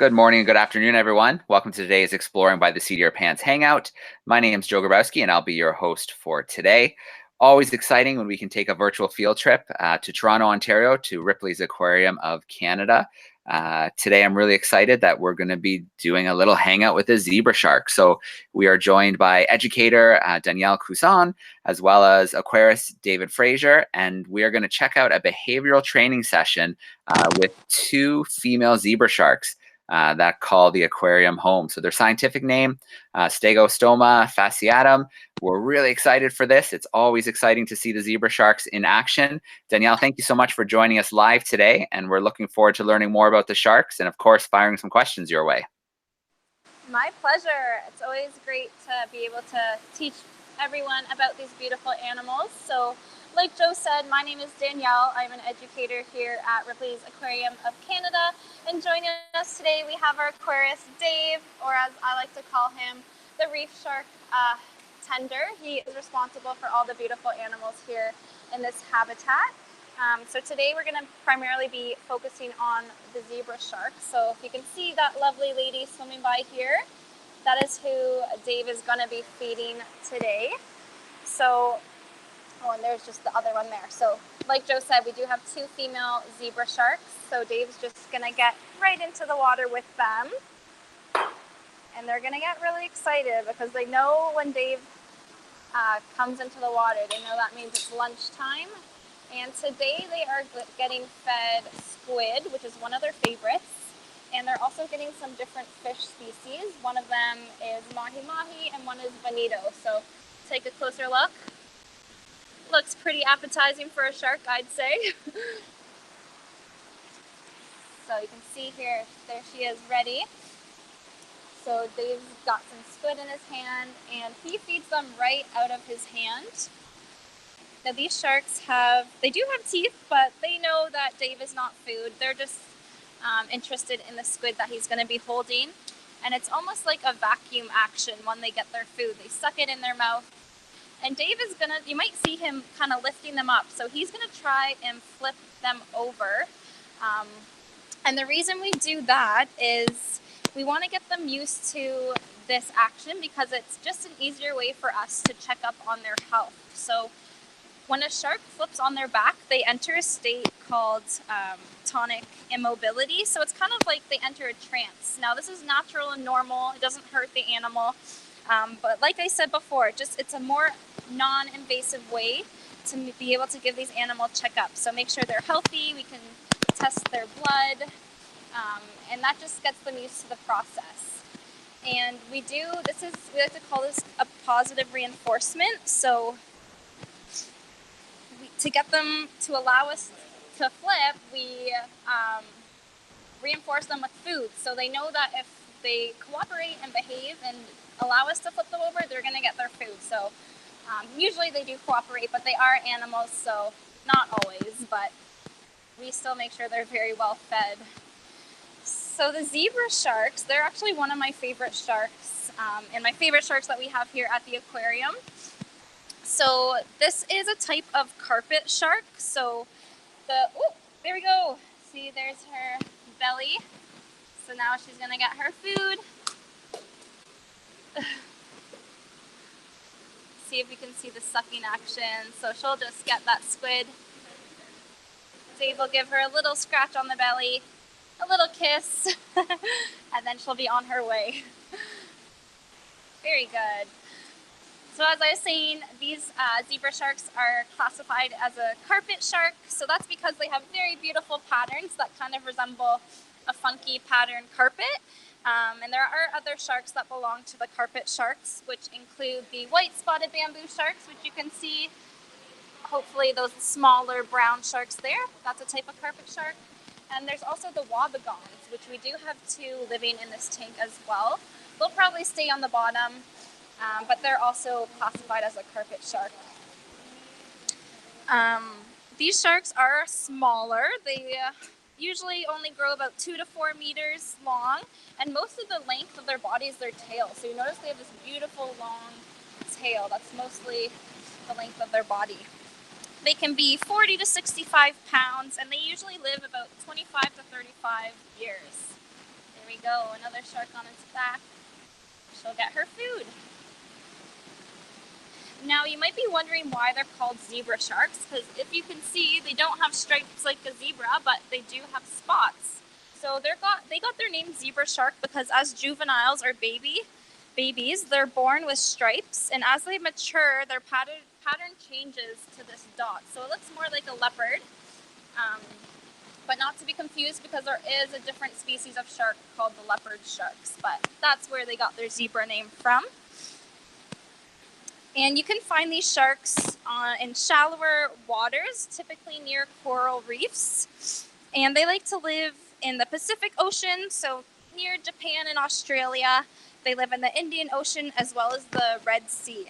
Good morning and good afternoon, everyone. Welcome to today's Exploring by the Seat of Your Pants Hangout. My name is Joe Grabowski, and I'll be your host for today. Always exciting when we can take a virtual field trip to Toronto, Ontario, to Ripley's Aquarium of Canada. Today, I'm really excited that we're going to be doing a little hangout with a zebra shark. So we are joined by educator Danielle Question, as well as Aquarist David Fraser, and we are going to check out a behavioral training session with two female zebra sharks that call the aquarium home. So their scientific name, Stegostoma fasciatum. We're really excited for this. It's always exciting to see the zebra sharks in action. Danielle, thank you so much for joining us live today, and we're looking forward to learning more about the sharks and, of course, firing some questions your way. My pleasure. It's always great to be able to teach everyone about these beautiful animals. So, like Joe said, my name is Danielle. I'm an educator here at Ripley's Aquarium of Canada. And joining us today, we have our aquarist, Dave, or as I like to call him, the reef shark tender. He is responsible for all the beautiful animals here in this habitat. So today we're going to primarily be focusing on the zebra shark. So if you can see that lovely lady swimming by here, that is who Dave is going to be feeding today. So, oh, and there's just the other one there. So like Joe said, we do have two female zebra sharks. So Dave's just going to get right into the water with them. And they're going to get really excited because they know when Dave comes into the water, they know that means it's lunchtime. And today they are getting fed squid, which is one of their favorites. And they're also getting some different fish species. One of them is mahi-mahi and one is bonito. So take a closer look. Looks pretty appetizing for a shark, I'd say. So you can see here, there she is ready. So Dave's got some squid in his hand and he feeds them right out of his hand. Now these sharks they do have teeth, but they know that Dave is not food. They're just interested in the squid that he's going to be holding. And it's almost like a vacuum action when they get their food. They suck it in their mouth. And Dave is going to, you might see him kind of lifting them up. So he's going to try and flip them over. And the reason we do that is we want to get them used to this action because it's just an easier way for us to check up on their health. So when a shark flips on their back, they enter a state called tonic immobility. So it's kind of like they enter a trance. Now this is natural and normal. It doesn't hurt the animal. But like I said before, it's a more non-invasive way to be able to give these animals checkups. So make sure they're healthy. We can test their blood. And that just gets them used to the process. And we like to call this a positive reinforcement. So to get them to allow us to flip, we reinforce them with food. So they know that if they cooperate and behave and allow us to flip them over, they're going to get their food. So usually they do cooperate, but they are animals, so not always, but we still make sure they're very well fed. So the zebra sharks, they're actually one of my favorite sharks, and my favorite sharks that we have here at the aquarium. So this is a type of carpet shark. So there we go. See, there's her belly. So now she's gonna get her food. See if you can see the sucking action. So she'll just get that squid. Dave will give her a little scratch on the belly, a little kiss, and then she'll be on her way. Very good. So as I was saying, these zebra sharks are classified as a carpet shark. So that's because they have very beautiful patterns that kind of resemble a funky pattern carpet. And there are other sharks that belong to the carpet sharks, which include the white spotted bamboo sharks, which you can see, hopefully those smaller brown sharks there. That's a type of carpet shark. And there's also the wobegons, which we do have two living in this tank as well. They'll probably stay on the bottom, but they're also classified as a carpet shark. These sharks are smaller. They usually only grow about 2 to 4 meters long, and most of the length of their body is their tail. So you notice they have this beautiful long tail. That's mostly the length of their body. They can be 40 to 65 pounds, and they usually live about 25 to 35 years. There we go, another shark on its back. She'll get her food. Now you might be wondering why they're called zebra sharks, because if you can see, they don't have stripes like a zebra, but they do have spots. So they got their name zebra shark because as juveniles or babies, they're born with stripes, and as they mature, their pattern changes to this dot. So it looks more like a leopard, but not to be confused because there is a different species of shark called the leopard sharks, but that's where they got their zebra name from. And you can find these sharks in shallower waters, typically near coral reefs. And they like to live in the Pacific Ocean, so near Japan and Australia. They live in the Indian Ocean as well as the Red Sea.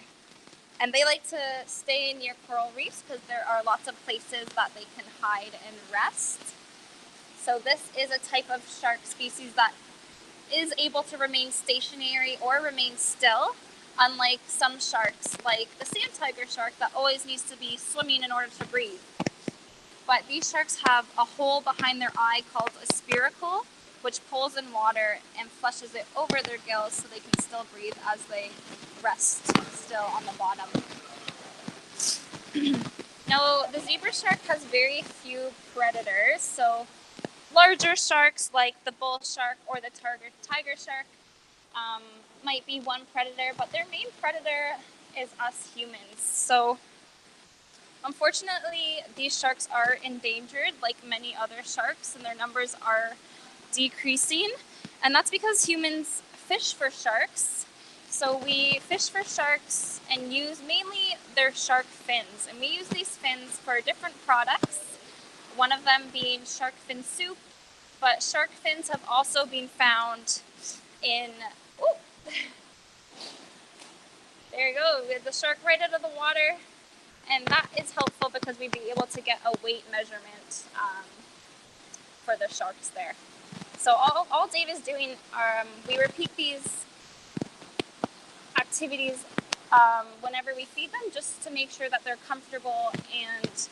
And they like to stay near coral reefs because there are lots of places that they can hide and rest. So this is a type of shark species that is able to remain stationary or remain still, unlike some sharks like the sand tiger shark that always needs to be swimming in order to breathe. But these sharks have a hole behind their eye called a spiracle, which pulls in water and flushes it over their gills so they can still breathe as they rest still on the bottom. Now, the zebra shark has very few predators, so larger sharks like the bull shark or the tiger shark might be one predator, but their main predator is us humans. So unfortunately, these sharks are endangered like many other sharks, and their numbers are decreasing. And that's because humans fish for sharks. So we fish for sharks and use mainly their shark fins. And we use these fins for different products, one of them being shark fin soup. But shark fins have also been found in, there you go, we have the shark right out of the water. And that is helpful because we'd be able to get a weight measurement for the sharks there. So all Dave is doing, we repeat these activities whenever we feed them, just to make sure that they're comfortable and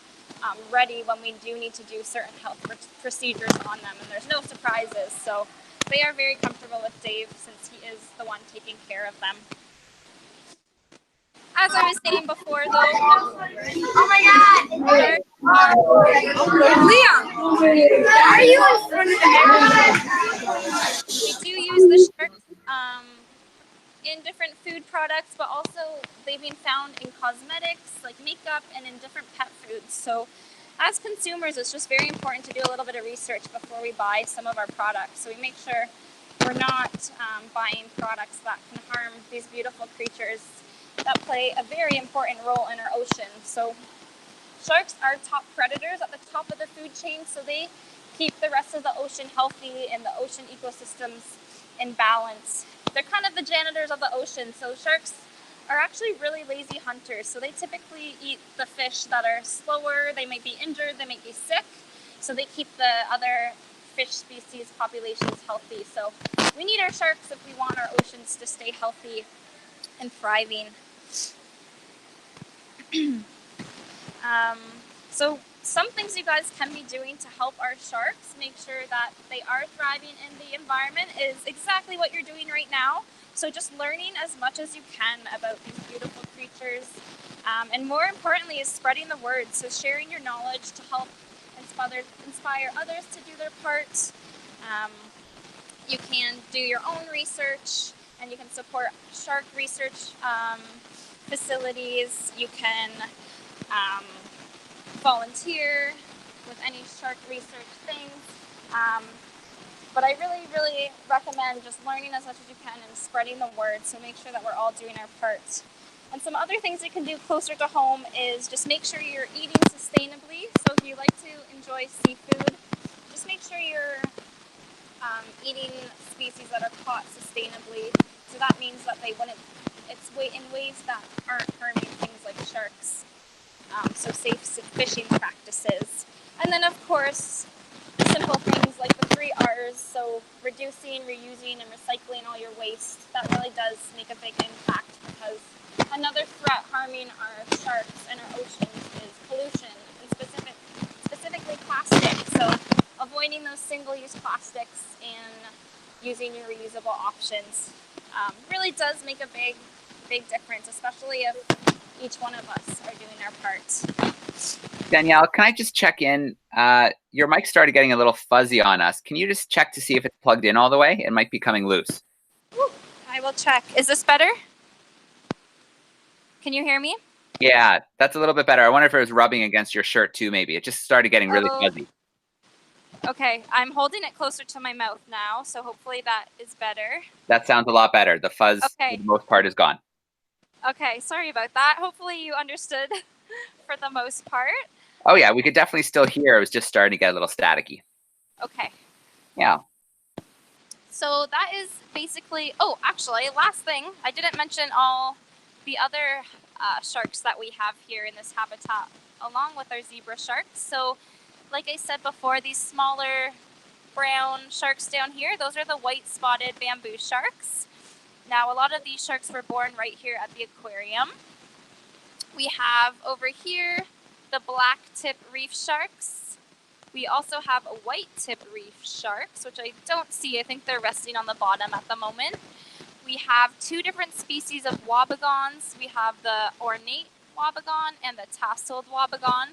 ready when we do need to do certain health procedures on them. And there's no surprises, so they are very comfortable with Dave since he is the one taking care of them. As I was saying before, though, oh my God! Liam, are you in front of the camera? We do use the sharks in different food products, but also they've been found in cosmetics, like makeup, and in different pet foods. So as consumers, it's just very important to do a little bit of research before we buy some of our products. So we make sure we're not buying products that can harm these beautiful creatures that play a very important role in our ocean. So sharks are top predators at the top of the food chain, so they keep the rest of the ocean healthy and the ocean ecosystems in balance. They're kind of the janitors of the ocean. So sharks are actually really lazy hunters. So they typically eat the fish that are slower, they might be injured, they might be sick. So they keep the other fish species populations healthy. So we need our sharks if we want our oceans to stay healthy and thriving. So some things you guys can be doing to help our sharks make sure that they are thriving in the environment is exactly what you're doing right now. So just learning as much as you can about these beautiful creatures. And more importantly is spreading the word. So sharing your knowledge to help inspire others to do their part. You can do your own research and you can support shark research facilities. You can volunteer with any shark research things. But I really, really recommend just learning as much as you can and spreading the word, so make sure that we're all doing our part. And some other things you can do closer to home is just make sure you're eating sustainably. So if you like to enjoy seafood, just make sure you're eating species that are caught sustainably. So that means that they wouldn't, it's in ways that aren't harming things like sharks. So safe fishing practices. And then of course, the simple things like the 3 R's, so reducing, reusing, and recycling all your waste. That really does make a big impact because another threat harming our sharks and our oceans is pollution, and specifically plastic. So avoiding those single-use plastics and using your reusable options really does make a big difference, especially if each one of us are doing our part. Danielle, can I just check in? Your mic started getting a little fuzzy on us. Can you just check to see if it's plugged in all the way? It might be coming loose. I will check. Is this better? Can you hear me? Yeah, that's a little bit better. I wonder if it was rubbing against your shirt too, maybe. It just started getting really fuzzy. Okay, I'm holding it closer to my mouth now, so hopefully that is better. That sounds a lot better. The fuzz, okay. for the most part, is gone. Okay, sorry about that. Hopefully you understood for the most part. Oh yeah, we could definitely still hear. It was just starting to get a little staticky. Okay. Yeah. So that is basically, oh, actually, last thing, I didn't mention all the other sharks that we have here in this habitat, along with our zebra sharks. So like I said before, these smaller brown sharks down here, those are the white-spotted bamboo sharks. Now, a lot of these sharks were born right here at the aquarium. We have over here the black tip reef sharks. We also have a white tip reef sharks, which I don't see. I think they're resting on the bottom at the moment. We have two different species of wobegons. We have the ornate wobegon and the tasseled wobegon.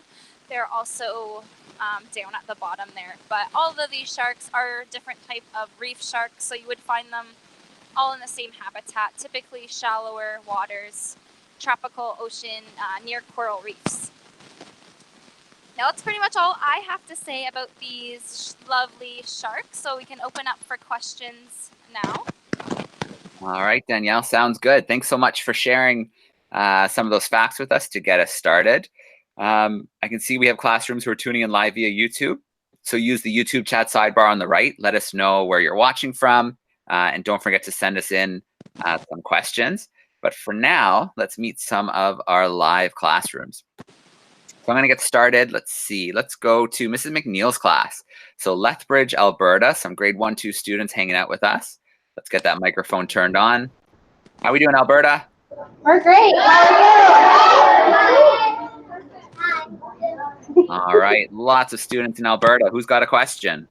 They're also down at the bottom there. But all of these sharks are different type of reef sharks, so you would find them all in the same habitat, typically shallower waters, tropical ocean, near coral reefs. Now that's pretty much all I have to say about these lovely sharks, so we can open up for questions now. All right, Danielle, sounds good. Thanks so much for sharing some of those facts with us to get us started. I can see we have classrooms who are tuning in live via YouTube. So use the YouTube chat sidebar on the right. Let us know where you're watching from. And don't forget to send us in some questions. But for now, let's meet some of our live classrooms. So I'm going to get started. Let's see. Let's go to Mrs. McNeil's class. So Lethbridge, Alberta, some grade 1-2 students hanging out with us. Let's get that microphone turned on. How are we doing, Alberta? We're great. How are you? All right. Lots of students in Alberta. Who's got a question?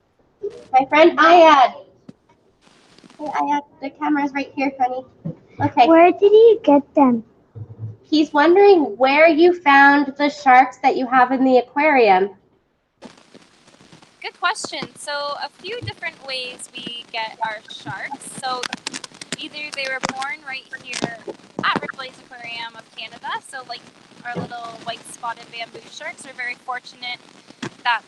My friend Ayad. Hey, Ayad, the camera's right here, honey. Okay. Where did you get them? He's wondering where you found the sharks that you have in the aquarium. Good question. So a few different ways we get our sharks. So either they were born right here at Ripley's Aquarium of Canada. So like our little white spotted bamboo sharks are very fortunate that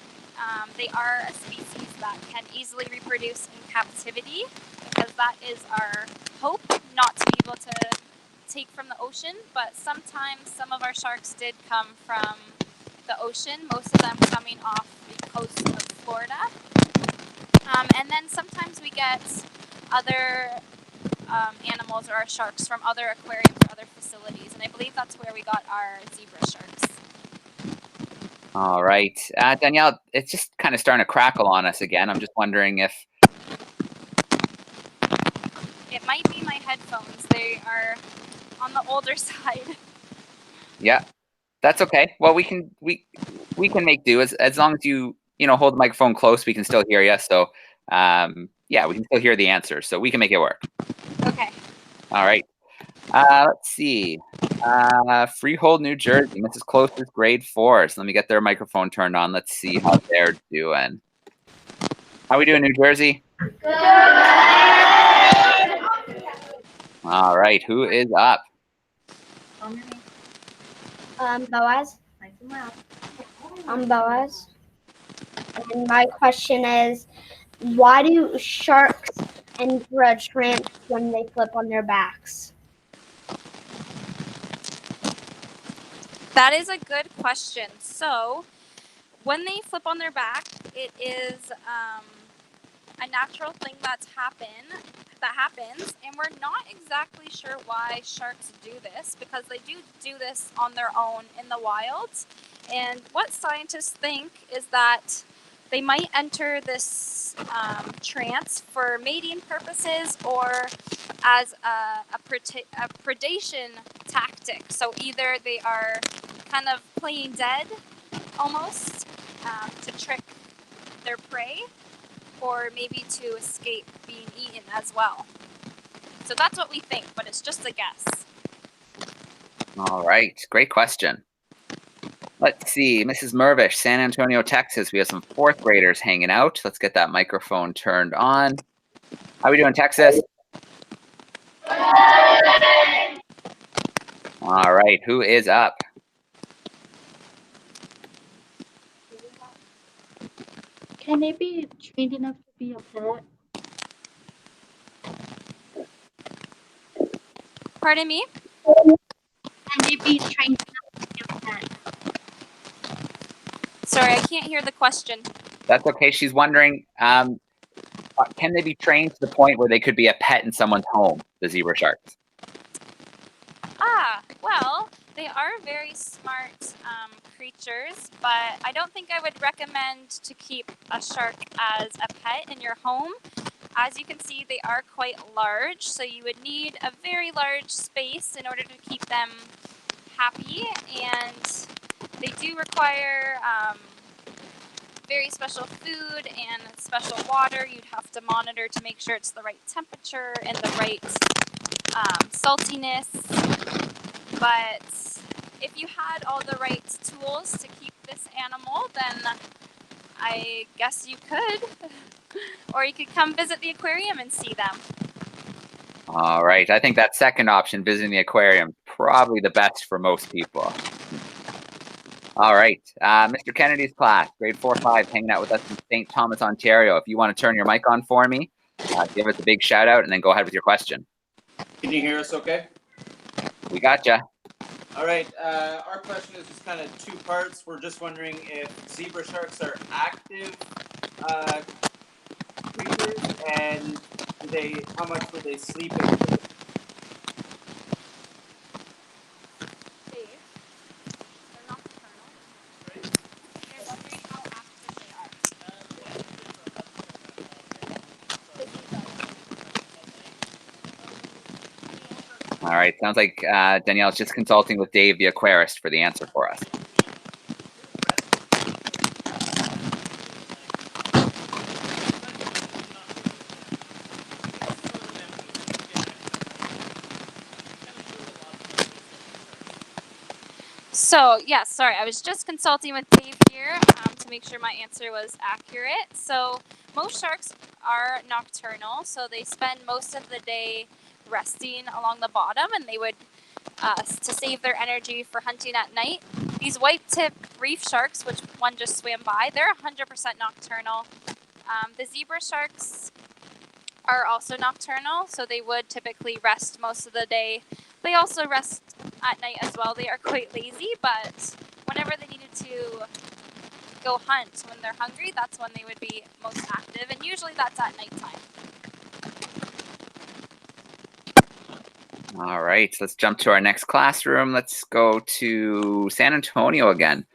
they are a species that can easily reproduce in captivity, because that is our hope, not to be able to take from the ocean. But sometimes some of our sharks did come from the ocean, most of them coming off the coast of Florida. And then sometimes we get other animals or our sharks from other aquariums or other facilities. And I believe that's where we got our zebra sharks. All right. Danielle, it's just kind of starting to crackle on us again. I'm just wondering if... It might be my headphones. They are on the older side. Yeah, that's okay. Well, we can make do as long as you hold the microphone close. We can still hear you. So yeah, we can still hear the answers. So we can make it work. Okay. All right. Let's see. Freehold, New Jersey. Mrs. Closer's grade 4. So let me get their microphone turned on. Let's see how they're doing. How we doing, New Jersey? Good. All right. Who is up? Boaz. I'm Boaz. And my question is, why do sharks enter a trance when they flip on their backs? That is a good question. So when they flip on their back, it is a natural thing that happens, and we're not exactly sure why sharks do this, because they do this on their own in the wild. And what scientists think is that they might enter this trance for mating purposes or as a predation tactic. So either they are kind of playing dead almost to trick their prey, or maybe to escape being eaten as well. So that's what we think, but it's just a guess. All right, great question. Let's see, Mrs. Mervish, San Antonio, Texas. We have some fourth graders hanging out. Let's get that microphone turned on. How are we doing, Texas? All right, who is up? Can they be trained enough to be a pet? Pardon me? Can they be trained enough to be a pet? Sorry, I can't hear the question. That's okay. She's wondering, can they be trained to the point where they could be a pet in someone's home, the zebra sharks? Well, they are very smart creatures, but I don't think I would recommend to keep a shark as a pet in your home. As you can see, they are quite large, so you would need a very large space in order to keep them happy, and they do require very special food and special water. You'd have to monitor to make sure it's the right temperature and the right saltiness. But if you had all the right tools to keep this animal, then I guess you could. Or you could come visit the aquarium and see them. All right, I think that second option, visiting the aquarium, probably the best for most people. All right, Mr. Kennedy's class, grade 4-5, hanging out with us in St. Thomas, Ontario. If you want to turn your mic on for me, give us a big shout out and then go ahead with your question. Can you hear us okay? We gotcha. All right, our question is just kind of two parts. We're just wondering if zebra sharks are active creatures, and how much would they sleep in? All right, sounds like Danielle's just consulting with Dave, the aquarist, for the answer for us. So, yes, sorry, I was just consulting with Dave here to make sure my answer was accurate. So, most sharks are nocturnal, so they spend most of the day resting along the bottom, and they would, to save their energy for hunting at night. These white-tip reef sharks, which one just swam by, they're 100% nocturnal. The zebra sharks are also nocturnal, so they would typically rest most of the day. They also rest at night as well. They are quite lazy, but whenever they needed to go hunt when they're hungry, that's when they would be most active, and usually that's at nighttime. All right, so let's jump to our next classroom. Let's go to San Antonio again.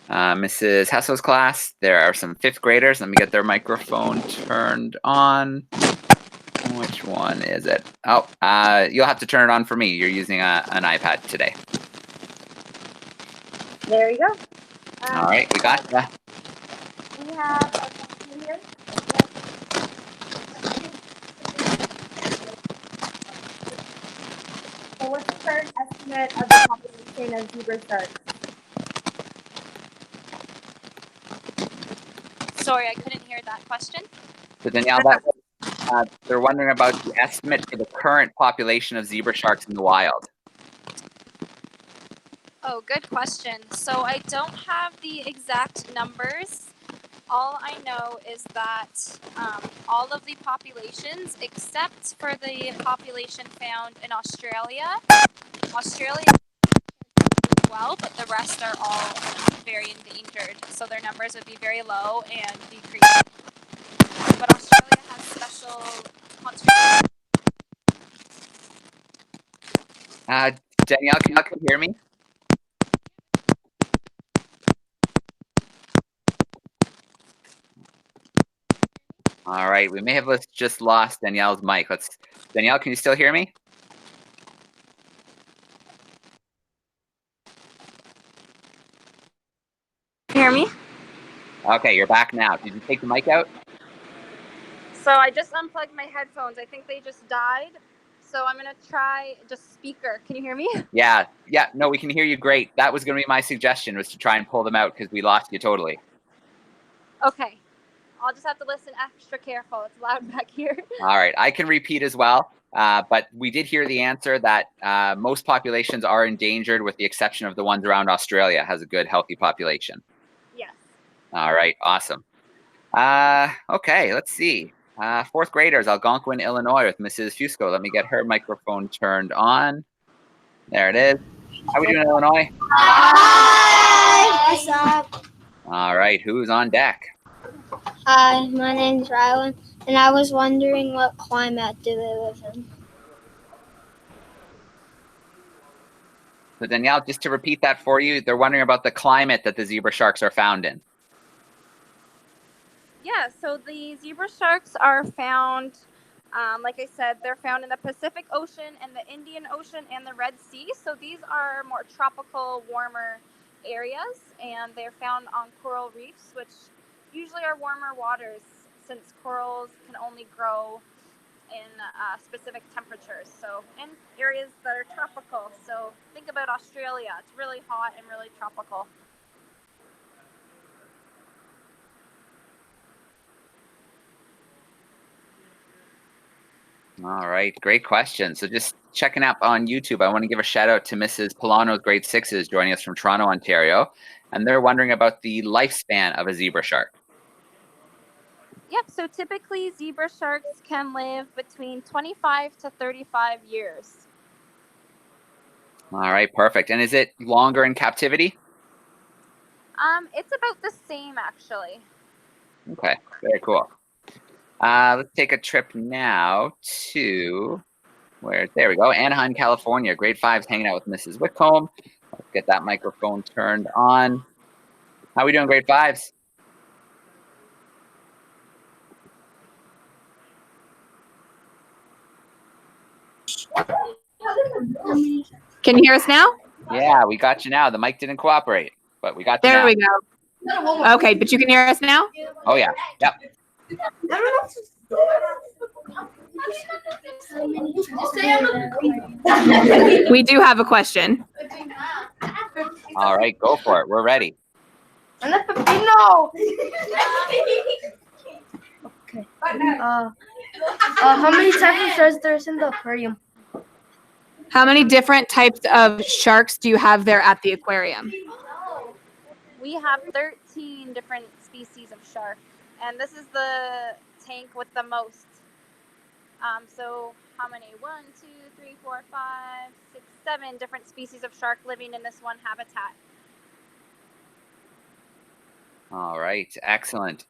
Mrs. Hessel's class, there are some fifth graders. Let me get their microphone turned on. Which one is it? Oh, you'll have to turn it on for me. You're using an iPad today. There you go. All right, we got ya. We have a question here. So what's the current estimate of the population of zebra sharks? Sorry, I couldn't hear that question. So Danielle, they're wondering about the estimate for the current population of zebra sharks in the wild. Oh, good question. So I don't have the exact numbers. All I know is that all of the populations, except for the population found in Australia as well, but the rest are all very endangered. So their numbers would be very low and decreasing. But Australia has special conservation. Danielle, can you hear me? All right, we may have just lost Danielle's mic. Danielle, can you still hear me? Hear me? Okay, you're back now. Did you take the mic out? So I just unplugged my headphones. I think they just died. So I'm gonna try just speaker. Can you hear me? Yeah, no, we can hear you great. That was gonna be my suggestion, was to try and pull them out because we lost you totally. Okay. I'll just have to listen extra careful. It's loud back here. All right, I can repeat as well, but we did hear the answer that most populations are endangered with the exception of the ones around Australia, has a good, healthy population. Yes. All right, awesome. Okay, let's see. Fourth graders, Algonquin, Illinois with Mrs. Fusco. Let me get her microphone turned on. There it is. How we doing in Illinois? Hi. What's up? All right, who's on deck? Hi, my name's Rylan, and I was wondering what climate do they live in? So Danielle, just to repeat that for you, they're wondering about the climate that the zebra sharks are found in. Yeah, so the zebra sharks are found, like I said, they're found in the Pacific Ocean and the Indian Ocean and the Red Sea. So these are more tropical, warmer areas, and they're found on coral reefs, which usually are warmer waters since corals can only grow in specific temperatures. So in areas that are tropical. So think about Australia. It's really hot and really tropical. All right, great question. So just checking up on YouTube, I want to give a shout out to Mrs. Polano's grade 6s joining us from Toronto, Ontario, and they're wondering about the lifespan of a zebra shark. Yep, so typically zebra sharks can live between 25 to 35 years. All right, perfect. And is it longer in captivity? It's about the same actually. Okay, very cool. Let's take a trip now to there we go, Anaheim, California. Grade 5's hanging out with Mrs. Whitcomb. Let's get that microphone turned on. How are we doing, grade 5s? Can you hear us now? Yeah, we got you now. The mic didn't cooperate, but we got you There now. we go. Okay, but you can hear us now? Oh, yeah. Yep. We do have a question. All right, go for it. We're ready. No. Okay. How many types of sharks there's in the aquarium? How many different types of sharks do you have there at the aquarium? We have 13 different species of shark, and this is the tank with the most. So how many? 1, 2, 3, 4, 5, 6, 7 different species of shark living in this one habitat. All right, excellent.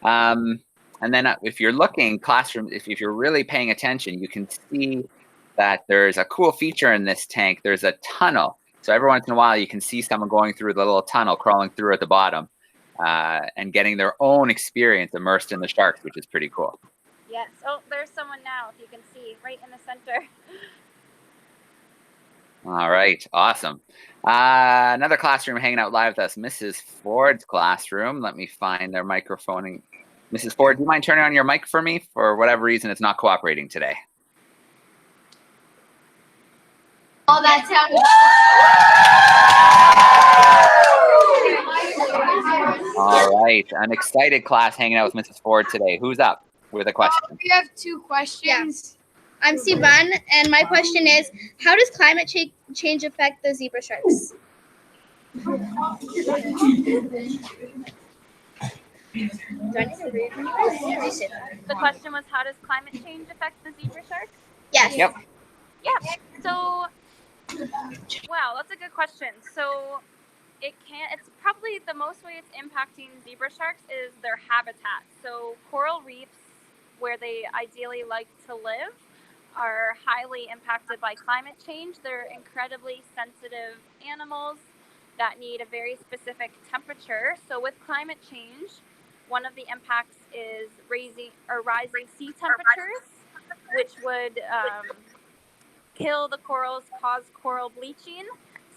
And then if you're looking classroom, if you're really paying attention, you can see that there's a cool feature in this tank. There's a tunnel. So every once in a while, you can see someone going through the little tunnel, crawling through at the bottom, and getting their own experience immersed in the sharks, which is pretty cool. Yes. Oh, there's someone now, if you can see, right in the center. All right, awesome. Another classroom hanging out live with us, Mrs. Ford's classroom. Let me find their microphone. Mrs. Ford, do you mind turning on your mic for me? For whatever reason, it's not cooperating today. All that sound. All right, an excited class hanging out with Mrs. Ford today. Who's up with a question? We have 2 questions. I'm Sivan, and my question is, how does climate change affect the zebra sharks? The question was, how does climate change affect the zebra sharks? Yes. Yep. Yeah. So, wow, that's a good question. So, it's probably the most way it's impacting zebra sharks is their habitat. So, coral reefs, where they ideally like to live, are highly impacted by climate change. They're incredibly sensitive animals that need a very specific temperature. So with climate change, one of the impacts is rising sea temperatures, which would kill the corals, cause coral bleaching.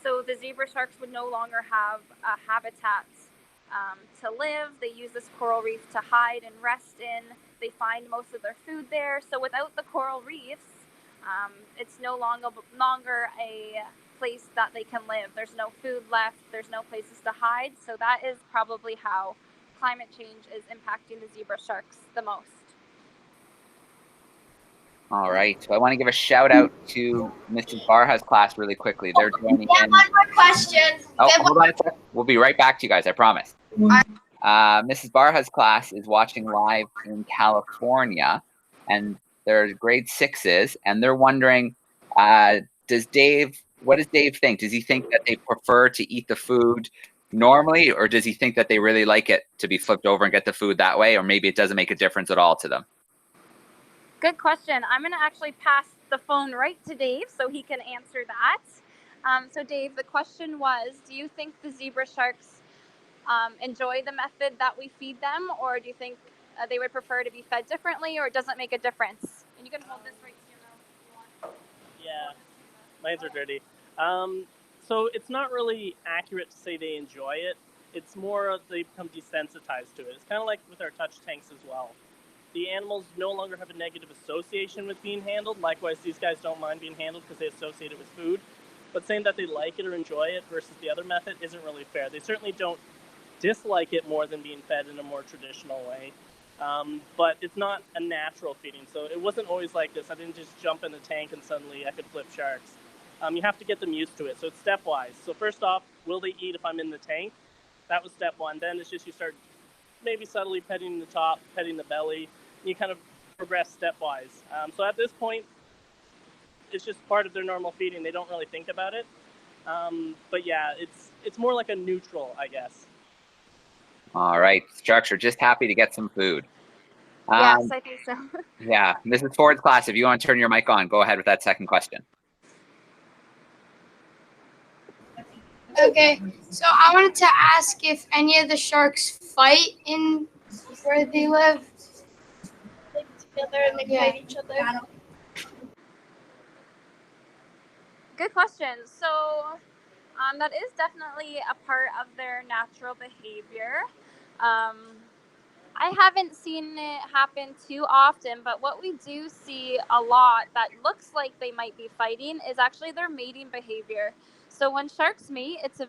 So the zebra sharks would no longer have a habitat to live. They use this coral reef to hide and rest in. They find most of their food there. So without the coral reefs, it's no longer a place that they can live. There's no food left. There's no places to hide. So that is probably how climate change is impacting the zebra sharks the most. All right. So I want to give a shout out to Mrs. Barha's class really quickly. They're joining in. One more question. Oh, hold on a sec. We'll be right back to you guys, I promise. Mrs. Barha's class is watching live in California, and they're grade 6s, and they're wondering, what does Dave think? Does he think that they prefer to eat the food normally, or does he think that they really like it to be flipped over and get the food that way, or maybe it doesn't make a difference at all to them? Good question. I'm going to actually pass the phone right to Dave so he can answer that. So Dave, the question was, do you think the zebra sharks enjoy the method that we feed them, or do you think they would prefer to be fed differently, or it doesn't make a difference? And you can hold this right here now if you want. Yeah, my hands are dirty. So it's not really accurate to say they enjoy it. It's more they become desensitized to it. It's kind of like with our touch tanks as well. The animals no longer have a negative association with being handled. Likewise, these guys don't mind being handled because they associate it with food. But saying that they like it or enjoy it versus the other method isn't really fair. They certainly don't dislike it more than being fed in a more traditional way. But it's not a natural feeding. So it wasn't always like this. I didn't just jump in the tank and suddenly I could flip sharks. You have to get them used to it. So it's stepwise. So first off, will they eat if I'm in the tank? That was step one. Then it's just you start maybe subtly petting the top, petting the belly. You kind of progress stepwise. So at this point, it's just part of their normal feeding. They don't really think about it. But yeah, it's more like a neutral, I guess. All right, sharks are just happy to get some food. Yes, I think so. Yeah, Mrs. Ford's class, if you want to turn your mic on, go ahead with that second question. Okay, so I wanted to ask if any of the sharks fight in where they live. Together and they fight each other. Good question. So that is definitely a part of their natural behavior. I haven't seen it happen too often, but what we do see a lot that looks like they might be fighting is actually their mating behavior. So when sharks mate, it's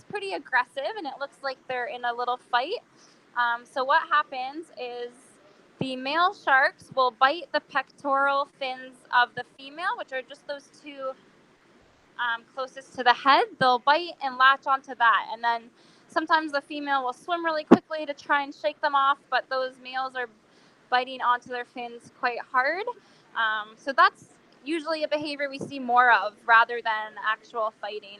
pretty aggressive and it looks like they're in a little fight. So what happens is the male sharks will bite the pectoral fins of the female, which are just those two closest to the head. They'll bite and latch onto that, and then sometimes the female will swim really quickly to try and shake them off, but those males are biting onto their fins quite hard. So that's usually a behavior we see more of rather than actual fighting.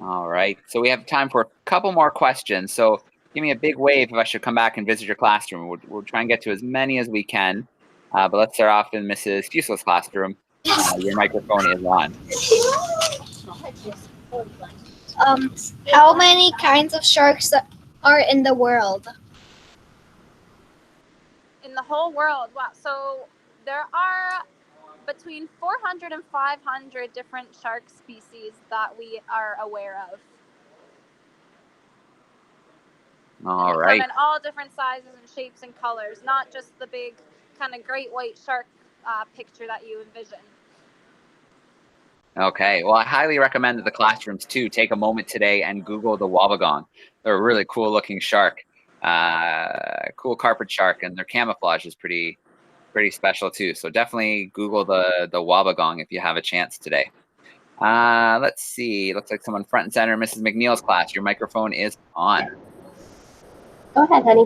All right, so we have time for a couple more questions. So give me a big wave if I should come back and visit your classroom. We'll try and get to as many as we can, but let's start off in Mrs. Fusel's classroom. Your microphone is on. How many kinds of sharks are in the world? In the whole world, wow. So there are between 400 and 500 different shark species that we are aware of. All right. Come in all different sizes and shapes and colors, not just the big kind of great white shark picture that you envision. Okay, well, I highly recommend that the classrooms too take a moment today and Google the wobbegong. They're a really cool looking shark, cool carpet shark, and their camouflage is pretty special too. So definitely Google the wobbegong if you have a chance today. Let's see, looks like someone front and center, Mrs. McNeil's class. Your microphone is on. Go ahead, honey.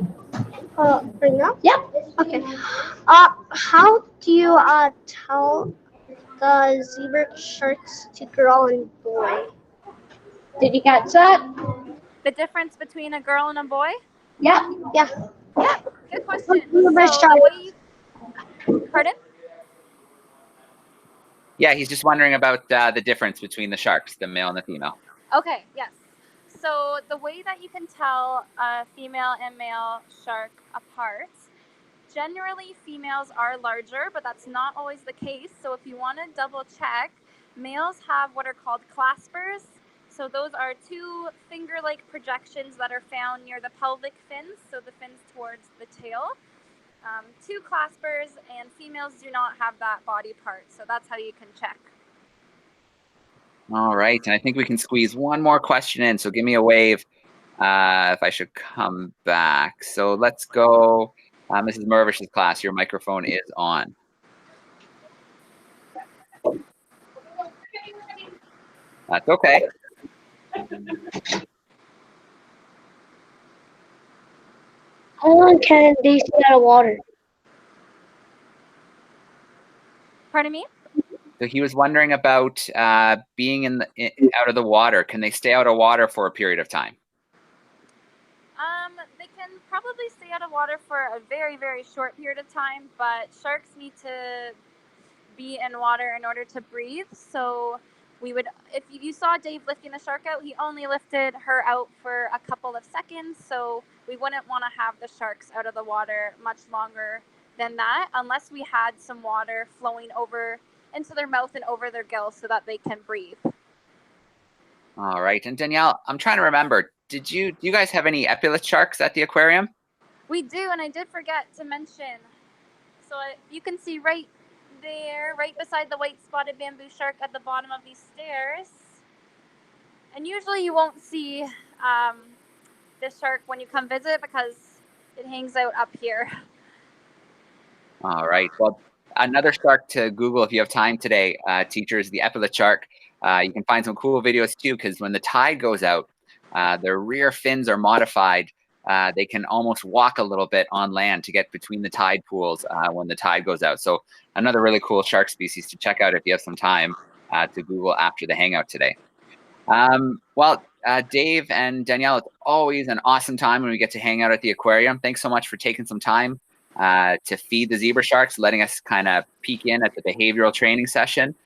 Right now? Yep. Okay. How do you tell the zebra sharks to girl and boy? Did you catch that? The difference between a girl and a boy? Yep. Yeah. Yeah, good question. Zebra So shark. pardon? Yeah, he's just wondering about the difference between the sharks, the male and the female. Okay, yes. So the way that you can tell a female and male shark apart, generally females are larger, but that's not always the case. So if you want to double check, males have what are called claspers. So those are two finger-like projections that are found near the pelvic fins, so the fins towards the tail. Two claspers, and females do not have that body part, so that's how you can check. All right, and I think we can squeeze one more question in, so give me a wave if I should come back. So let's go, Mrs. Mervish's class, your microphone is on. That's okay. How long can they stay out of water? Pardon me? So he was wondering about being out of the water. Can they stay out of water for a period of time? They can probably stay out of water for a very, very short period of time, but sharks need to be in water in order to breathe. So we would, if you saw Dave lifting the shark out, he only lifted her out for a couple of seconds. So we wouldn't want to have the sharks out of the water much longer than that, unless we had some water flowing over into their mouth and over their gills so that they can breathe. All right, and Danielle, I'm trying to remember, do you guys have any epaulet sharks at the aquarium? We do, and I did forget to mention. So you can see right there, right beside the white spotted bamboo shark at the bottom of these stairs. And usually you won't see this shark when you come visit because it hangs out up here. All right, well, another shark to Google if you have time today, teachers, the epaulet shark. You can find some cool videos too, because when the tide goes out, their rear fins are modified. They can almost walk a little bit on land to get between the tide pools when the tide goes out. So another really cool shark species to check out if you have some time to Google after the hangout today. Well, Dave and Danielle, it's always an awesome time when we get to hang out at the aquarium. Thanks so much for taking some time to feed the zebra sharks, letting us kind of peek in at the behavioral training session.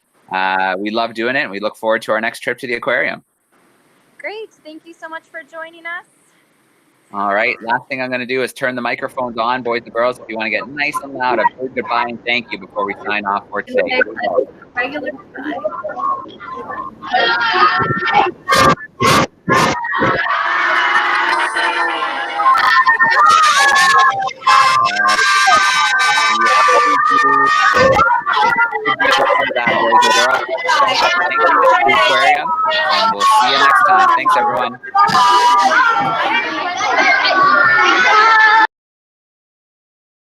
We love doing it, and we look forward to our next trip to the aquarium. Great. Thank you so much for joining us. All right. Last thing I'm going to do is turn the microphones on, boys and girls. If you want to get nice and loud, a big goodbye and thank you before we sign off for today. Regular Thank you, Aquarium, and we'll see you next time. Thanks, everyone.